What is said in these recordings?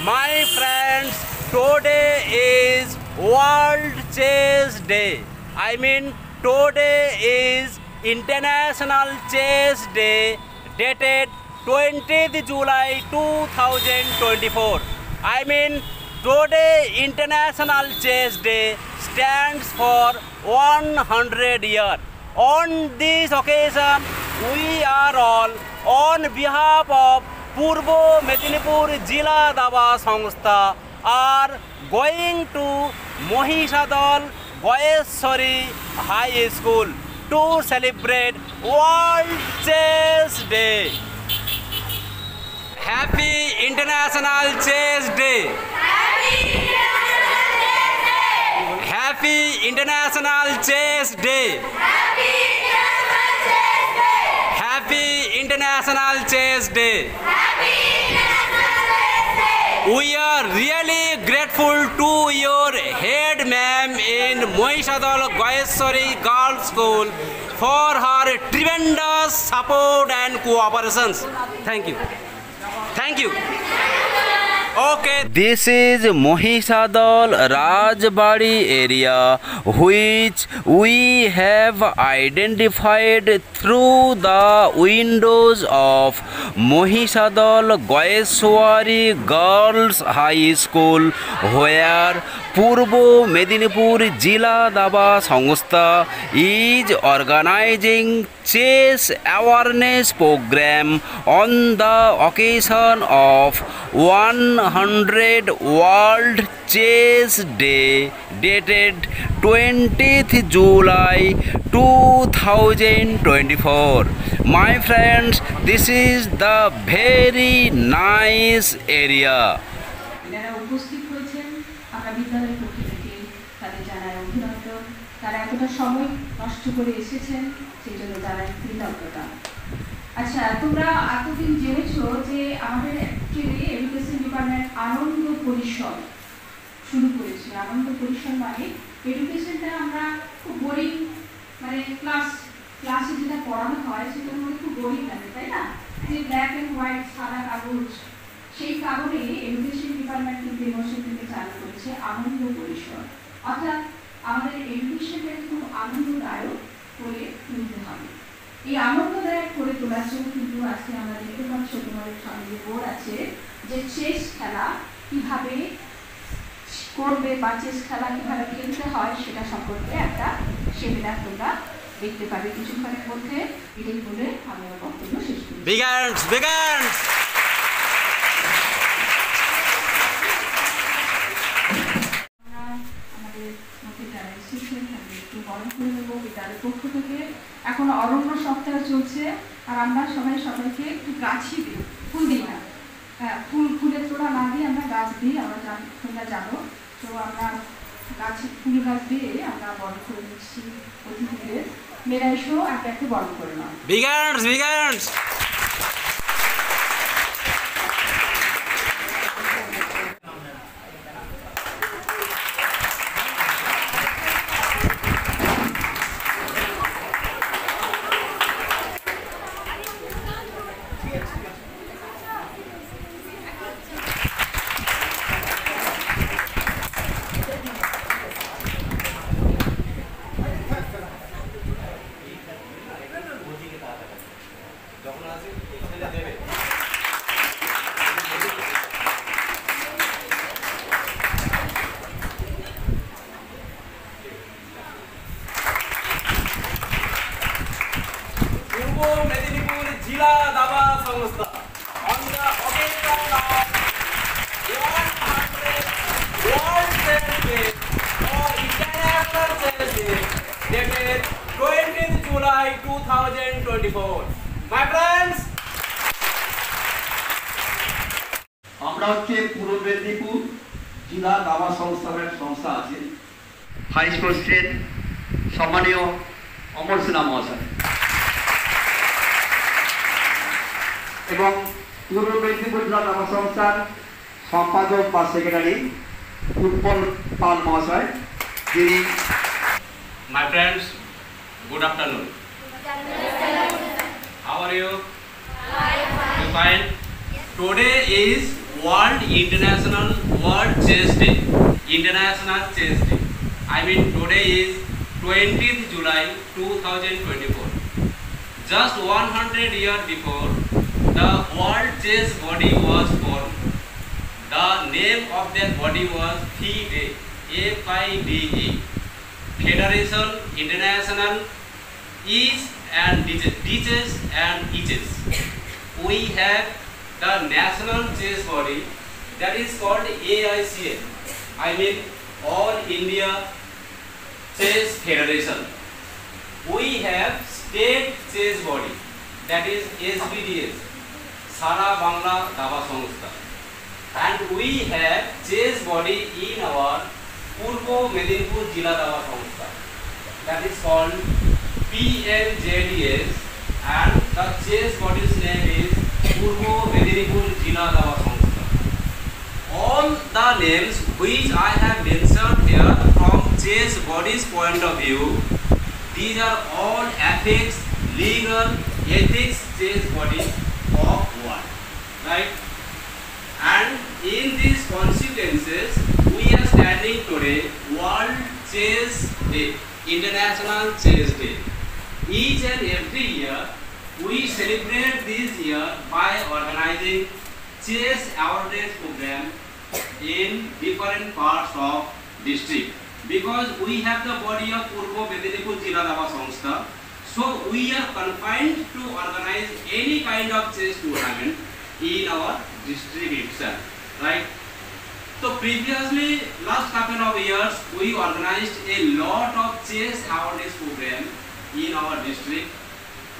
My friends, today is World Chess Day. I mean, today is International Chess Day, dated 20th July 2024. I mean, today International Chess Day stands for 100 years. On this occasion, we are all on behalf of Purbo Medinipur Jila Daba Sangstha are going to Mohishadol Goyeshwari High School to celebrate World Chess Day. Happy International Chess Day! Happy International Chess Day! Happy International Chess Day! We are really grateful to your head ma'am in Mohishadol Goyeshwari Girls School for her tremendous support and cooperations. Thank you. Thank you. Okay. This is Mohishadol Rajbari area, which we have identified through the windows of Mohishadol Goyeshwari Girls High School, where Purbo Medinipur Jila Daba Sangstha is organizing chess awareness program on the occasion of 100 World Chess Day, dated 20th July 2024. My friends, this is the very nice area. আচ্ছা, তোমরা এতদিন জেনেছো যে আমাদের actually education department আনন্দ পরিষদ শুরু করেছে। আনন্দ পরিষদ মানে এডুকেশনটা আমরা খুব বোরিং, মানে ক্লাসে যেটা পড়ানো হয় সেটার মধ্যে খুব বোরিং লাগে, তাই না? যে ব্ল্যাক অ্যান্ড হোয়াইট, সাদা কাগজ, সেই কারণে এডুকেশন ডিপার্টমেন্ট কিন্তু এবছর থেকে চালু করেছে আনন্দ পরিষদ। অর্থাৎ আমাদের এডুকেশনটাকে খুব আনন্দদায়ক করে তুলতে হবে। এই আনন্দদায়ক করে তোলার জন্য কিন্তু আজকে আমরা দেখতে পাচ্ছি তোমাদের সামনে যে বোর্ড আছে, যে চেস খেলা কিভাবে করবে বা চেস খেলা কিভাবে খেলতে হয় সেটা সম্পর্কে একটা সেমিনার তোমরা দেখতে পাবে কিছুক্ষণের মধ্যে। এটাই বলে আমি আমার বক্তব্য শেষ করি। বিদ্যালয়ের পক্ষ থেকে এখন অরণ্য সপ্তাহ চলছে, আর আমরা সবাইকে একটু গাছই দিই, ফুল দিই না, হ্যাঁ ফুলের তোড়া না দিয়ে আমরা গাছ দিই। তোমরা জানো, তো আমরা ফুল গাছ দিয়ে আমরা বড় করে দিচ্ছি অতিথিদের। মেয়েরা এসো একটা একটু বড় করে নাও। Purbo Medinipur Jila Daba Sangstha on the occasion of 100 World Chess Day or International Chess Day, dated 20th July 2024. My friends, আমরা হচ্ছে পূর্ব মেদিনীপুর জেলা দাবা সংস্থানের সংস্থা আছে, ভাইস প্রেসিডেন্ট সম্মানীয় অমর সিনহা মহাশয় এবং পূর্ব মেদিনীপুর জেলা দাবা সংস্থার সম্পাদক বা সেক্রেটারি উৎপল পাল মহাশয়, যিনি। my friends, good afternoon. How are you? Fine. Today is World Chess Day. International Chess Day. I mean today is 20th July 2024. Just 100 years before, the World Chess Body was formed. The name of that body was FIDE, F-I-D-E, Federation International East and Ditches and Eaches. We have the National Chess Body, that is called AICF. I mean All India Chess Federation. We have State Chess Body, that is SBDS, Sara Bangla Daba Sangstha. And we have chess body in our Purbo Medinipur Jila Daba Sangstha, that is called PMJDS, and the chess body's name is Purbo Medinipur Jila Daba Sangstha. All the names which I have mentioned here from chess body's point of view, these are all ethics, legal, ethics chess body of world, right? And in these consequences, we are standing today World Chess Day, International Chess Day. Each and every year, we celebrate this year by organizing chess awareness program in different parts of district. Because we have the body of Purbo Medinipur Jila Daba Sangstha, so we are confined to organize any kind of chess tournament in our district itself, right? So previously, last couple of years, we organized a lot of chess awareness program in our district.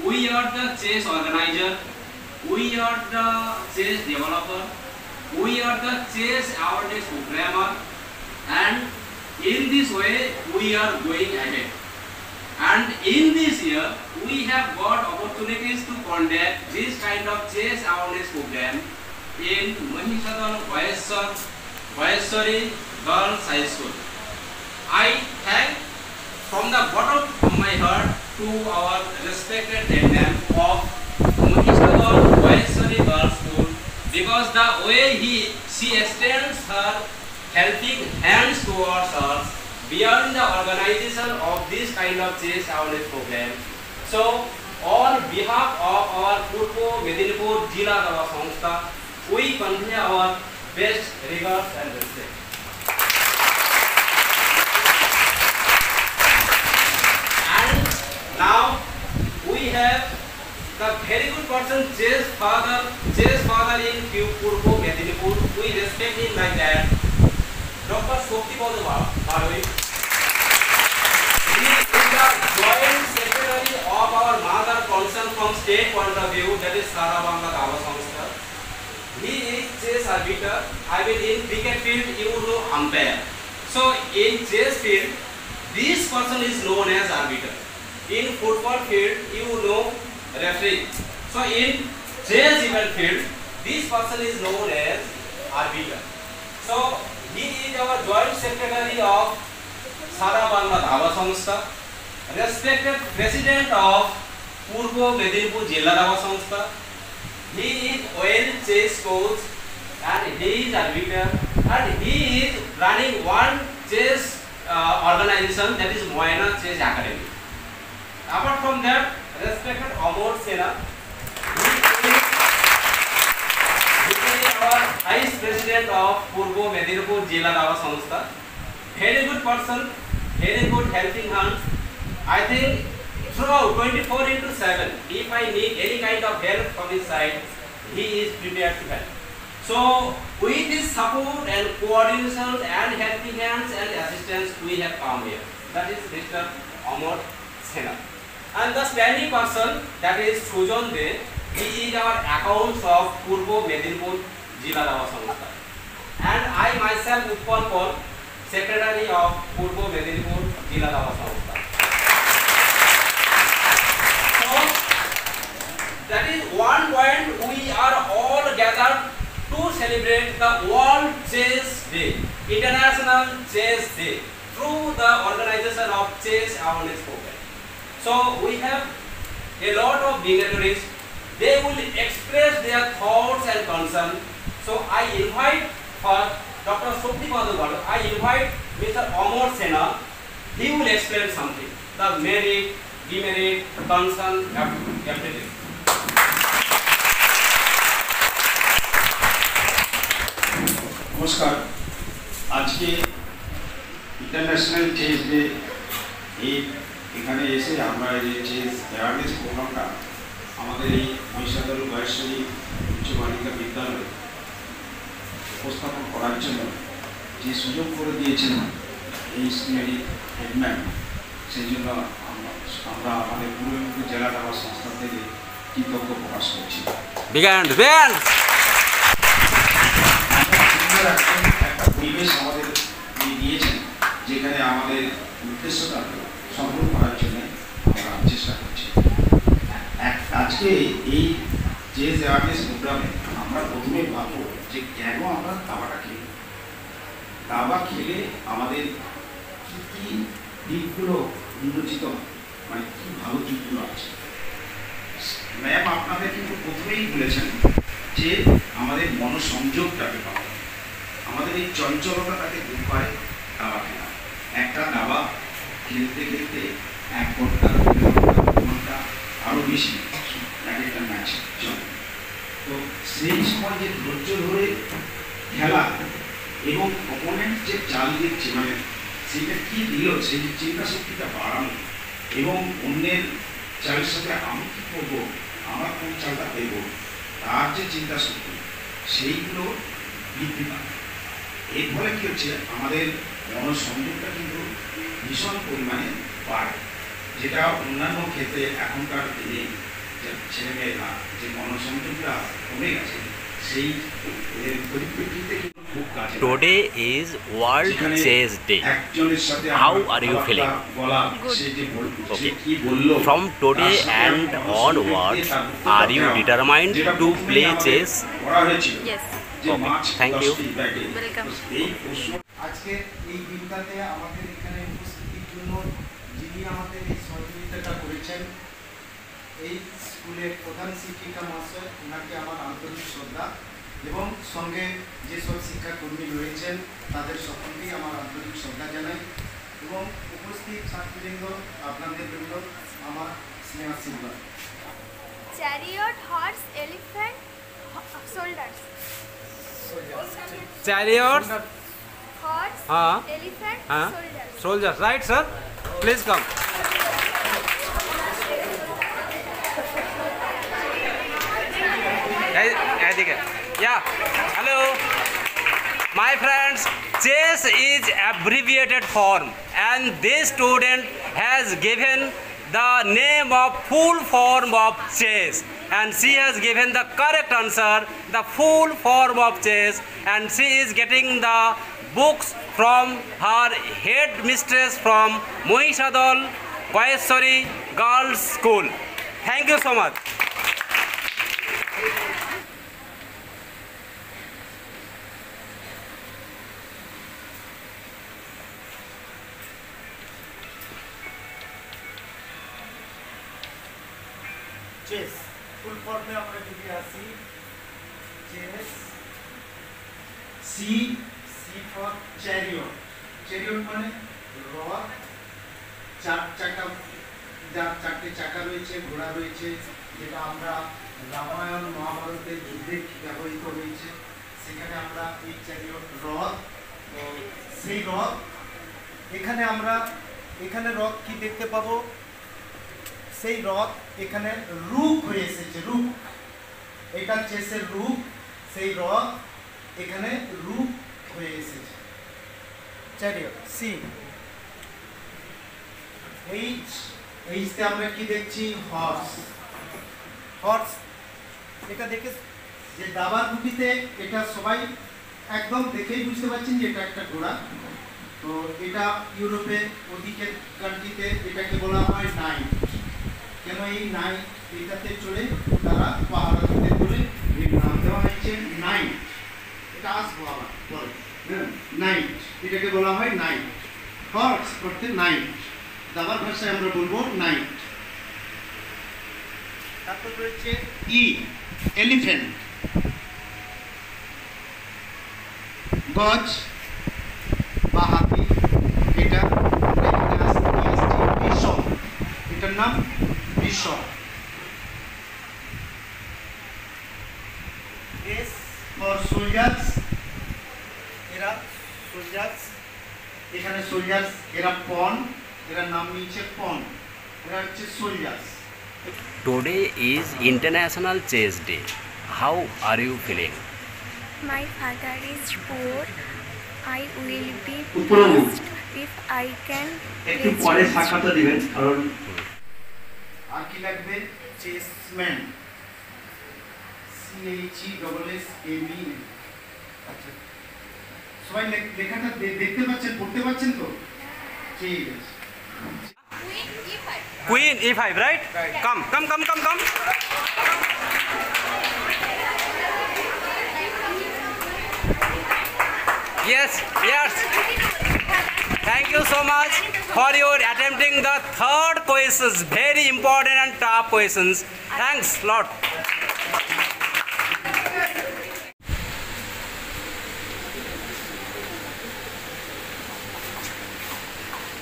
We are the chess organizer, we are the chess developer, we are the chess awareness programmer, and in this way, we are going ahead. And in this year, we have got opportunities to conduct this kind of chess awareness program in Mahishadal Vayaswari Girls High School. I thank from the bottom of my heart to our respected attendant of Mahishadal Vayaswari Girls School, because the way she extends her helping hands towards us beyond the organization of this kind of chess awareness program. So, on behalf of our Purbo Medinipur Jila Daba Sangstha, we convey our best regards and respect. And now we have the very good person, chess father in Purbo Medinipur. We respect him like that. Dr. Shokti Bharoi. He is the Joint Secretary of our mother concern from state point of view, that is Sara Bangla Daba Sangstha. He is chess arbiter. I mean, in cricket field, you know umpire. So in chess field, this person is known as arbiter. In football field, you know referee. So in chess event field, this person is known as arbiter. So he is our Joint Secretary of Sara Bangla Daba Sangstha, respected President of Purbo Medinipur Jila Daba Sangstha. He is well chess coach and he is arbiter, and he is running one chess organization, that is Moyna Chess Academy. Apart from that, respected Amor Sena, he is our Vice President of Purbo Medinipur Jila Daba Sangstha. Very good person, very good helping hand. I think throughout 24/7, if I need any kind of help from his side, he is prepared to help. So with this support and coordination and helping hands and assistance, we have come here. That is Mr. Amor Sena. And the standing person, that is Sujon De, he is our accounts of Purbo Medinipur Jila Daba Sangstha. And I myself, Utpal Paul, Secretary of Purbo Medinipur Jila Daba Sangstha. So, that is one point, we are all gathered to celebrate the World Chess Day, International Chess Day, through the organization of Chess Awareness Program. So, we have a lot of dignitaries. They will express their thoughts and concerns. So I invite for Dr. Shokti Madhubar, I invite Mr. Amar Sena. He will explain something, the merit, demerit, concern, everything. নমস্কার। আজকে international chess day, এখানে এসে আমরা এই chess awareness প্রোগ্রামটা আমাদের এই মহিষাদল বয়সী উচ্চ বালিকা বিদ্যালয়ে উপস্থাপন করার জন্য যে সুযোগ করে দিয়েছেন এই স্কুলেরই হেডম্যান, সেই জন্য আমরা আমাদের পূর্ব মেদিনীপুর জেলা দাবা সংস্থা থেকে কৃতজ্ঞ প্রকাশ করছি। একটা পরিবেশ আমাদের দিয়েছেন যেখানে আমাদের উদ্দেশ্যটা সফল করার জন্য আমরা চেষ্টা করছি। আজকে এই চেস অ্যাওয়ারনেস প্রোগ্রামে আমরা প্রথমে ভাববো যে কেন আমরা দাবাটা খেলি, দাবা খেলে আমাদের কী কী দিকগুলো উন্মোচিত মানে কী ভালো দিকগুলো আছে। ম্যাম আপনাদের কিন্তু প্রথমেই বলেছেন যে আমাদের মনোসংযোগটাকে পাওয়া, আমাদের এই চঞ্চলতাটাকে দূর করে দাবা খেলা। একটা দাবা খেলতে খেলতে 1 ঘন্টা 2 ঘন্টা আরও বেশি এক একটা ম্যাচ চলে। তো সেই সময় যে ধৈর্য ধরে খেলা এবং অপোনেন্ট যে চাল দিচ্ছে মানে সেটা কী দিল সেই চিন্তা শক্তিটা বাড়ানো এবং অন্যের চালের সাথে আমি কী করবো, আমার কোন চালটা দেব, তার যে চিন্তা শক্তি সেইগুলো বৃদ্ধি পায়। এর ফলে কী হচ্ছে আমাদের মনোসংযোগটা কিন্তু ভীষণ পরিমাণে বাড়ে, যেটা অন্যান্য ক্ষেত্রে এখনকার দিনে ছেলেমেয়েরা যে মনোসংযোগটা কমে গেছে সেই পরিপ্রেক্ষিতে খুব কাজে। Today is World Chess Day. How are you feeling? Okay. From today and onwards, are you determined to play chess? Yes. Okay. Thank you. Welcome. আজকে এই দিনটাতে আমাদের এখানে উপস্থিতির জন্য যিনি আমাদের এই সহযোগিতাটা করেছেন এই স্কুলের প্রধান শিক্ষিকা মহাশয়, ওনাকে আমার আন্তরিক শ্রদ্ধা এবং সঙ্গে যেসব শিক্ষাকর্মী রয়েছেন তাদের সকলকেই আমার আন্তরিক শ্রদ্ধা জানাই এবং উপস্থিত ছাত্রবৃন্দ আপনাদের জন্য আমার স্নেহাশীর্বাদ। Chariot, horse, elephant, soldiers. Chariots, Horse, elephant, soldiers. soldiers, right, sir? Please come. Yeah, hello. My friends, chess is abbreviated form and this student has given the name of full form of chess and she has given the correct answer, the full form of chess, and she is getting the books from her head mistress from Mohishadol Vayeshwari Girls School. Thank you so much. Chess full ফর্মে আমরা যদি আসি, chess C for chariot, chariot মানে রথ, যার 4টে চাকা রয়েছে, ঘোড়া রয়েছে, যেটা আমরা রামায়ণ মহাভারতের যুদ্ধে ব্যবহৃত হয়েছে, সেখানে আমরা এই চ্যারিয়ট রথ, তো সেই রথ এখানে আমরা এখানে রথ কি দেখতে পাবো, সেই রথ এখানে রূপ হয়ে এসেছে, রূপ, এটা চেসের রূপ, সেই রথ এখানে রূপ হয়ে এসেছে। চ্যারিয়ট সি, এইচতে আমরা কি দেখছি, হর্স, হর্স এটা দেখে যে দাবার গুটিতে এটা সবাই একদম দেখেই বুঝতে পারছেন যে এটা একটা ঘোড়া। তো এটা ইউরোপে ওদিকের কান্ট্রিতে এটাকে বলা হয় নাইট। কেন এই নাইট, এটাতে চড়ে তারা পাহাড় দিতে চলে এর নাম দেওয়া হয়েছে নাইট। এটা আসবো আবার পরে, নাইট এটাকে বলা হয় নাইট। হর্স করতে নাইট, দাবার ভাষায় আমরা বলবো নাইট। তারপর রয়েছে ই, এলিফ্যান্ট। গজ বা হাতি, এটা আমরা এখানে নিয়ে আসছি বৃষভ, এটার নাম বৃষভ। এস ফর সোলজার্স, এরা সোলজার্স, এখানে সোলজার্স, এরা পন, এরা নাম নিয়েছে পন, এরা হচ্ছে soldiers. Today is International Chess Day. How are you feeling? My father is poor. I will be Uttarbanga. pleased if I can একটু play পরে chess. সাক্ষাৎটা দিবেন, কারণ আর কি লাগবে? চেসম্যান, CHESSMAN। আচ্ছা, সবাই লেখাটা দেখতে পাচ্ছেন, পড়তে পাচ্ছেন তো? ঠিক আছে। Queen E5, right? Come. Yes. Thank you so much for your attempting the third questions. Very important and tough questions. Thanks lot.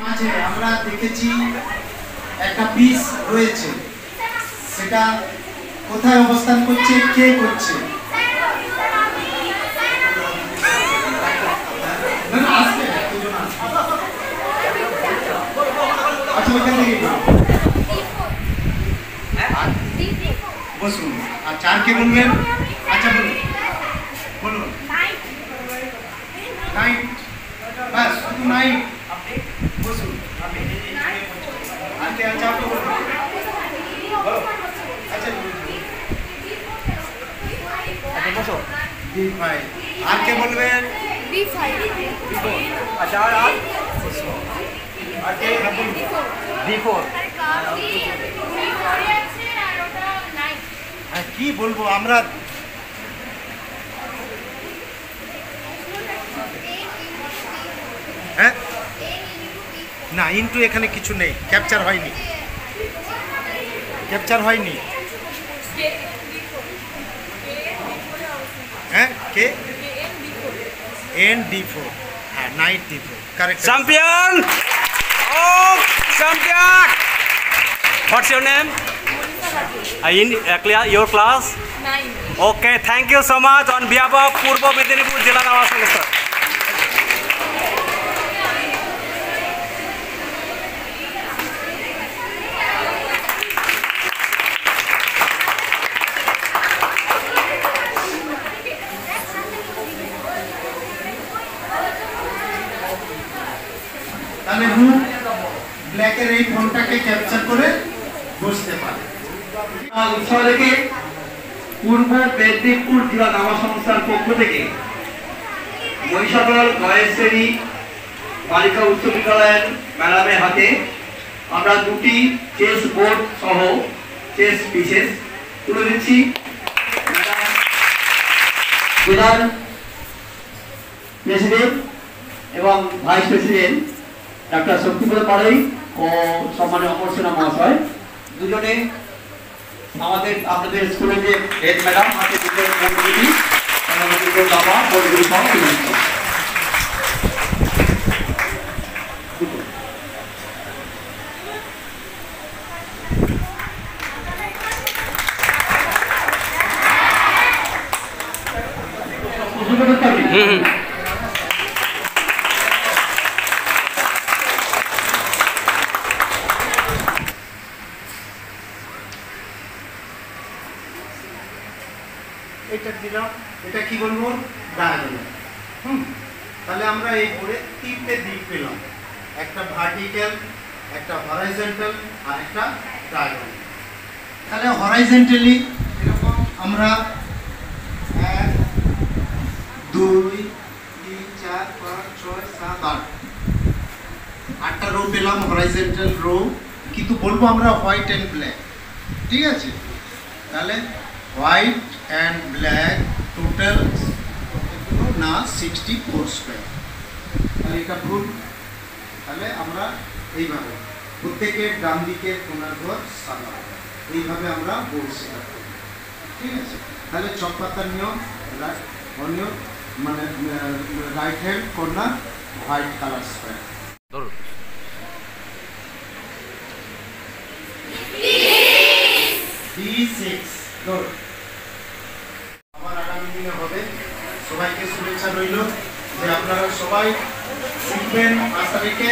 মাঝে আমরা দেখেছি একটা পিস রয়েছে, সেটা কোথায় অবস্থান করছে, কে করছে? আচ্ছা, ওইখান থেকে বসুন। আচ্ছা, আর কে বলবেন? আচ্ছা, বলুন। নাইট, বাস, শুধু নাইট। বসুন। আর কে? আচ্ছা, আপনি বলুন। বলো। আচ্ছা, বসো। D5। আর কে বলবেন? B5. আচ্ছা, আর কে? বলুন। D4। হ্যাঁ, কি বলবো আমরা? হ্যাঁ, না, ইনটু এখানে কিছু নেই, ক্যাপচার হয়নি। হ্যাঁ, কে? ND4। হ্যাঁ, night D4, correct. Champion! Oh, champion! What's your name? Clear your class? 9. Okay, thank you so much on behalf of Purbo Medinipur Jila Dawa Sangstha. তাহলে রুট ব্ল্যাকের এই ফোনটাকে ক্যাপচার করে বসতে পারে। উৎসাহ রেখে পূর্ব মেদিনীপুর জেলা দাবা সংস্থার পক্ষ থেকে মহিষাদল গয়েশ্বরী বালিকা উচ্চ বিদ্যালয়ের ম্যাডামের হাতে আমরা দুটি চেস বোর্ড সহ চেস পিসেস তুলে দিচ্ছি। জেলার প্রেসিডেন্ট এবং ভাইস প্রেসিডেন্ট ডাক্তার শক্তিপদ পাড়াই ও সম্মানীয় অমর সেনা মহাশয় দুজনে আমাদের আপনাদের স্কুলের যে হেড ম্যাডাম হাতে দুটো বোর্ডগুলি দাবা বোর্ডগুলি সহ তুলে দিচ্ছি। এটা দিলাম, এটা কি বলবো? ডায়াগোনাল। তাহলে আমরা এই করে তিনটে দিক পেলাম, একটা ভার্টিক্যাল, একটা হরাইজন্টাল আর একটা ডায়াগোনাল। তাহলে হরাইজন্টালি এরকম আমরা 1 2 3 4 5 6 7 8 8টা রো পেলাম, হরাইজন্টাল রো। কিন্তু বলবো আমরা হোয়াইট অ্যান্ড ব্ল্যাক, ঠিক আছে? তাহলে হোয়াইট অ্যান্ড ব্ল্যাক টোটাল না 64 স্কোয়ার। তাহলে এটা ভুল। তাহলে আমরা এইভাবে প্রত্যেকের ডান দিকে কোনার ঘর সাদা, এইভাবে আমরা বোর্ড সেট আপ করি, ঠিক আছে? তাহলে চক পাতার নিয়ম, অনিয়ম মানে right hand corner white colour square. ধরুন D6 ধরুন। আবার আগামী দিনে হবে। সবাইকে শুভেচ্ছা রইল যে আপনারা সবাই শিখবেন আশা রেখে।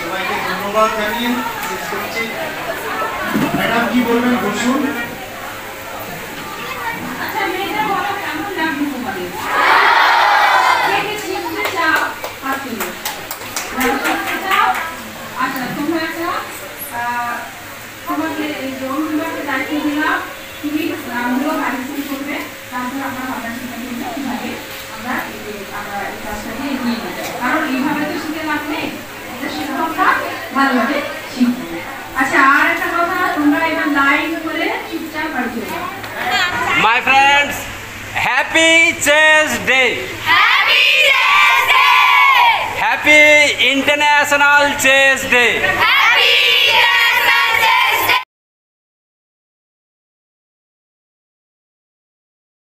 সবাইকে ধন্যবাদ জানিয়ে শেষ করছি। ম্যাডাম কি বলবেন বসুন। আচ্ছা মেয়েটা বলো কেমন লাগবে তোমাদের? কে কে শিখতে চাও? হাত তুলো। যারা শিখতে চাও, আচ্ছা তোমরা একটা তোমাকে এই যে অনুবাদে দায়িত্ব দিলাম, তুমি নামগুলো পার্টিসিপেট করবে, তারপর আমরা ভাবনা চিন্তা করবো কিভাবে আমরা এই কাজটাকে এগিয়ে নিয়ে যাবো। কারণ এইভাবে তো শিখে লাভ নেই, এটা শিক্ষকরা ভালোভাবে শিখবে। আচ্ছা আর একটা কথা, তোমরা এটা লাইন করে চুপচাপ বাড়ি চলে যাও। My friends, happy Chess Day! Happy Chess Day! Happy International Chess Day!